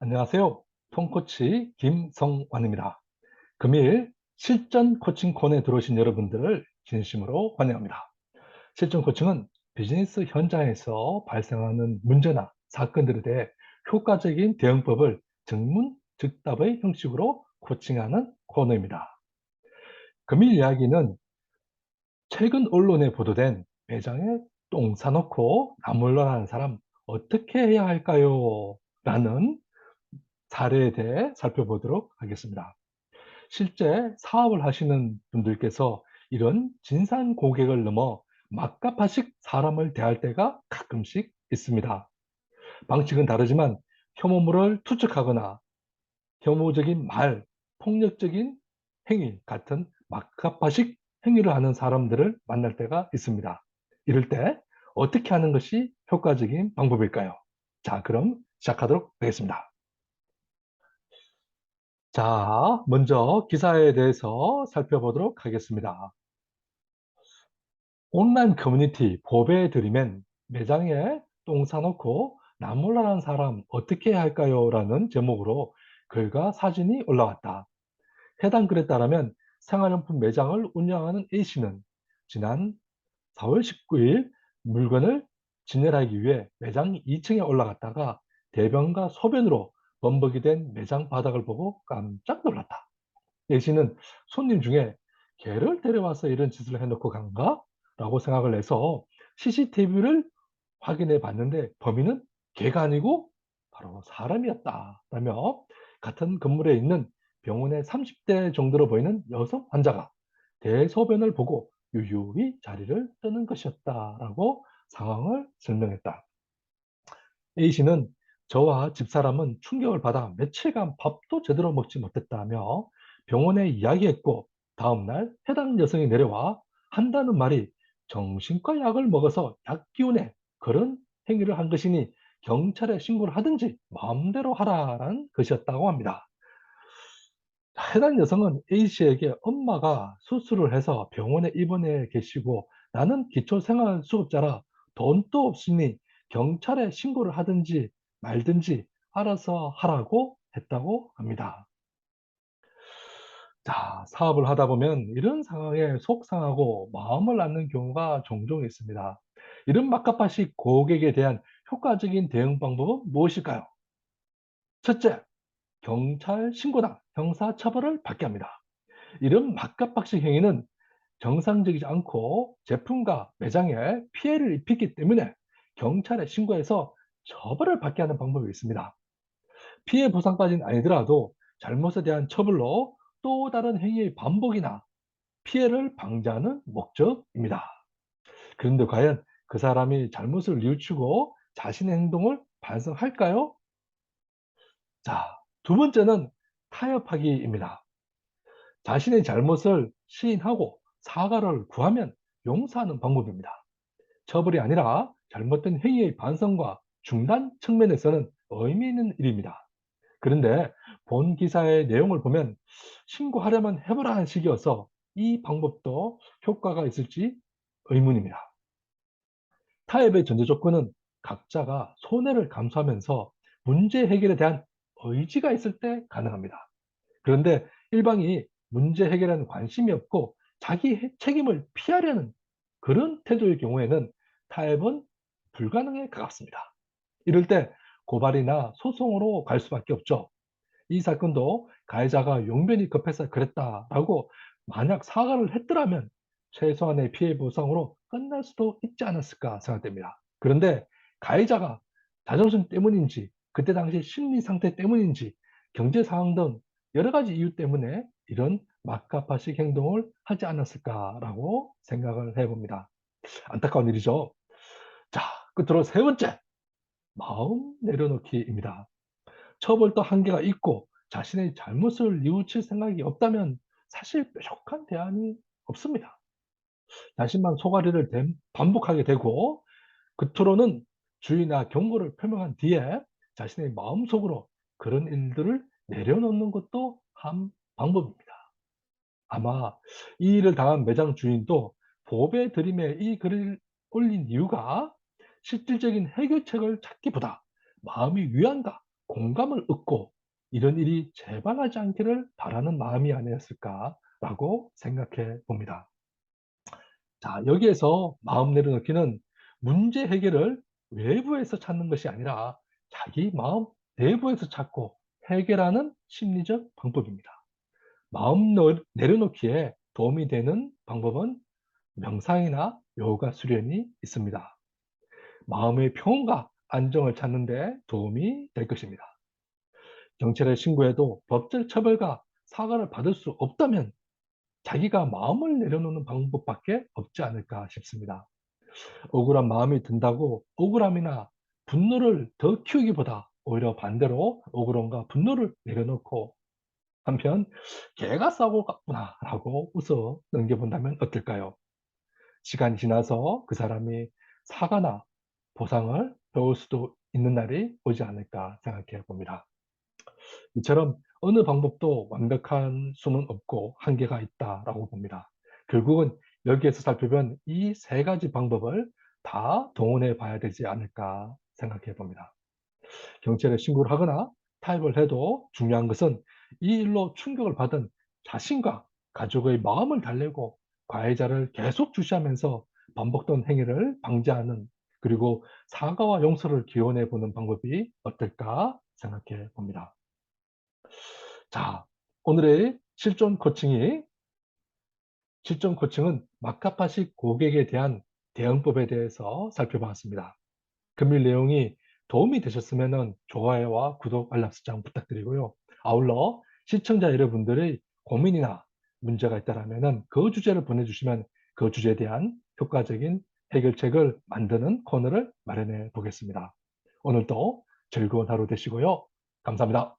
안녕하세요. 통코치 김성환입니다. 금일 실전 코칭 콘에 들어오신 여러분들을 진심으로 환영합니다. 실전 코칭은 비즈니스 현장에서 발생하는 문제나 사건들에 대해 효과적인 대응법을 즉문즉답의 형식으로 코칭하는 코너입니다. 금일 이야기는 최근 언론에 보도된 매장에 똥 싸놓고 나몰라라는 사람 어떻게 해야 할까요? 라는 사례에 대해 살펴보도록 하겠습니다. 실제 사업을 하시는 분들께서 이런 진상 고객을 넘어 막가파식 사람을 대할 때가 가끔씩 있습니다. 방식은 다르지만 혐오물을 투척하거나 혐오적인 말, 폭력적인 행위 같은 막가파식 행위를 하는 사람들을 만날 때가 있습니다. 이럴 때 어떻게 하는 것이 효과적인 방법일까요? 자, 그럼 시작하도록 하겠습니다. 자, 먼저 기사에 대해서 살펴보도록 하겠습니다. 온라인 커뮤니티 보배 드림엔 매장에 똥 싸놓고 나몰라란 사람 어떻게 해야 할까요? 라는 제목으로 글과 사진이 올라왔다. 해당 글에 따르면 생활용품 매장을 운영하는 A씨는 지난 4월 19일 물건을 진열하기 위해 매장 2층에 올라갔다가 대변과 소변으로 범벅이 된 매장 바닥을 보고 깜짝 놀랐다. A씨는 손님 중에 개를 데려와서 이런 짓을 해놓고 간가? 라고 생각을 해서 CCTV를 확인해 봤는데 범인은 개가 아니고 바로 사람이었다. 라며 같은 건물에 있는 병원의 30대 정도로 보이는 여성 환자가 대소변을 보고 유유히 자리를 뜨는 것이었다라고 상황을 설명했다. A씨는 저와 집사람은 충격을 받아 며칠간 밥도 제대로 먹지 못했다며 병원에 이야기했고 다음날 해당 여성이 내려와 한다는 말이 정신과 약을 먹어서 약 기운에 그런 행위를 한 것이니 경찰에 신고를 하든지 마음대로 하라라는 것이었다고 합니다. 해당 여성은 A씨에게 엄마가 수술을 해서 병원에 입원해 계시고 나는 기초생활수급자라 돈도 없으니 경찰에 신고를 하든지 말든지 알아서 하라고 했다고 합니다. 자, 사업을 하다 보면 이런 상황에 속상하고 마음을 앓는 경우가 종종 있습니다. 이런 막가파식 고객에 대한 효과적인 대응 방법은 무엇일까요? 첫째, 경찰 신고나 형사처벌을 받게 합니다. 이런 막가박식 행위는 정상적이지 않고 제품과 매장에 피해를 입히기 때문에 경찰에 신고해서 처벌을 받게 하는 방법이 있습니다. 피해 보상까지는 아니더라도 잘못에 대한 처벌로 또 다른 행위의 반복이나 피해를 방지하는 목적입니다. 그런데 과연 그 사람이 잘못을 뉘우치고 자신의 행동을 반성할까요? 자, 두 번째는 타협하기입니다. 자신의 잘못을 시인하고 사과를 구하면 용서하는 방법입니다. 처벌이 아니라 잘못된 행위의 반성과 중단 측면에서는 의미 있는 일입니다. 그런데 본 기사의 내용을 보면 신고하려면 해보라는 식이어서 이 방법도 효과가 있을지 의문입니다. 타협의 전제 조건은 각자가 손해를 감수하면서 문제 해결에 대한 의지가 있을 때 가능합니다. 그런데 일방이 문제 해결에는 관심이 없고 자기 책임을 피하려는 그런 태도의 경우에는 타협은 불가능에 가깝습니다. 이럴 때 고발이나 소송으로 갈 수밖에 없죠. 이 사건도 가해자가 용변이 급해서 그랬다라고 만약 사과를 했더라면 최소한의 피해 보상으로 끝날 수도 있지 않았을까 생각됩니다. 그런데 가해자가 자존심 때문인지 그때 당시 심리 상태 때문인지 경제 상황 등 여러 가지 이유 때문에 이런 막가파식 행동을 하지 않았을까라고 생각을 해봅니다. 안타까운 일이죠. 자, 끝으로 세 번째, 마음 내려놓기입니다. 처벌도 한계가 있고 자신의 잘못을 뉘우칠 생각이 없다면 사실 뾰족한 대안이 없습니다. 자신만 소가리를 반복하게 되고 끝으로는 주의나 경고를 표명한 뒤에 자신의 마음속으로 그런 일들을 내려놓는 것도 한 방법입니다. 아마 이 일을 당한 매장 주인도 보배 드림에 이 글을 올린 이유가 실질적인 해결책을 찾기보다 마음의 위안과 공감을 얻고 이런 일이 재발하지 않기를 바라는 마음이 아니었을까라고 생각해 봅니다. 자, 여기에서 마음 내려놓기는 문제 해결을 외부에서 찾는 것이 아니라 자기 마음 내부에서 찾고 해결하는 심리적 방법입니다. 마음 내려놓기에 도움이 되는 방법은 명상이나 요가 수련이 있습니다. 마음의 평온과 안정을 찾는 데 도움이 될 것입니다. 경찰에 신고해도 법적 처벌과 사과를 받을 수 없다면 자기가 마음을 내려놓는 방법밖에 없지 않을까 싶습니다. 억울한 마음이 든다고 억울함이나 분노를 더 키우기보다 오히려 반대로 억울함과 분노를 내려놓고 한편 '개가 싸고 같구나.'라고 웃어 넘겨본다면 어떨까요? 시간이 지나서 그 사람이 사과나 보상을 배울 수도 있는 날이 오지 않을까 생각해 봅니다. 이처럼 어느 방법도 완벽한 수는 없고 한계가 있다라고 봅니다. 결국은 여기에서 살펴본 이 세 가지 방법을 다 동원해 봐야 되지 않을까 생각해 봅니다. 경찰에 신고를 하거나 타협을 해도 중요한 것은 이 일로 충격을 받은 자신과 가족의 마음을 달래고 가해자를 계속 주시하면서 반복된 행위를 방지하는, 그리고 사과와 용서를 기원해 보는 방법이 어떨까 생각해 봅니다. 자, 오늘의 실전 코칭은 마카파식 고객에 대한 대응법에 대해서 살펴봤습니다. 금일 내용이 도움이 되셨으면 좋아요와 구독, 알람 설정 부탁드리고요. 아울러 시청자 여러분들의 고민이나 문제가 있다면 그 주제를 보내주시면 그 주제에 대한 효과적인 해결책을 만드는 코너를 마련해 보겠습니다. 오늘도 즐거운 하루 되시고요. 감사합니다.